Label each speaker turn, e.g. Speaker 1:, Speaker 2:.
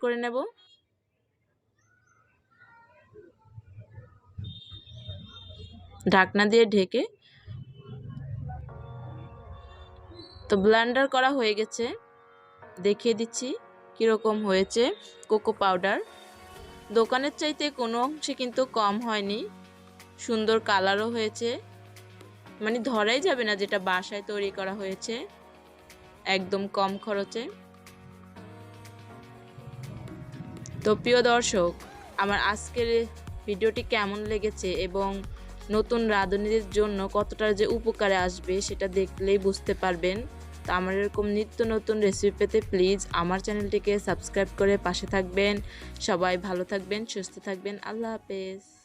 Speaker 1: করে নেব। ঢাকনা দিয়ে ঢেকে। তো ব্লেন্ডার করা হয়ে গেছে, দেখিয়ে দিচ্ছি কীরকম হয়েছে। কোকো পাউডার দোকানের চাইতে কোনো অংশে কিন্তু কম হয়নি, সুন্দর কালারও হয়েছে, মানে ধরাই যাবে না যেটা বাসায় তৈরি করা হয়েছে, একদম কম খরচে। তো প্রিয় দর্শক, আমার আজকের ভিডিওটি কেমন লেগেছে এবং নতুন রাঁধুনিদের জন্য কতটা যে উপকারে আসবে সেটা দেখলেই বুঝতে পারবেন। তো আমার এরকম নিত্য নতুন রেসিপি পেতে প্লিজ আমার চ্যানেলটিকে সাবস্ক্রাইব করে পাশে থাকবেন। সবাই ভালো থাকবেন, সুস্থ থাকবেন। আল্লাহ হাফেজ।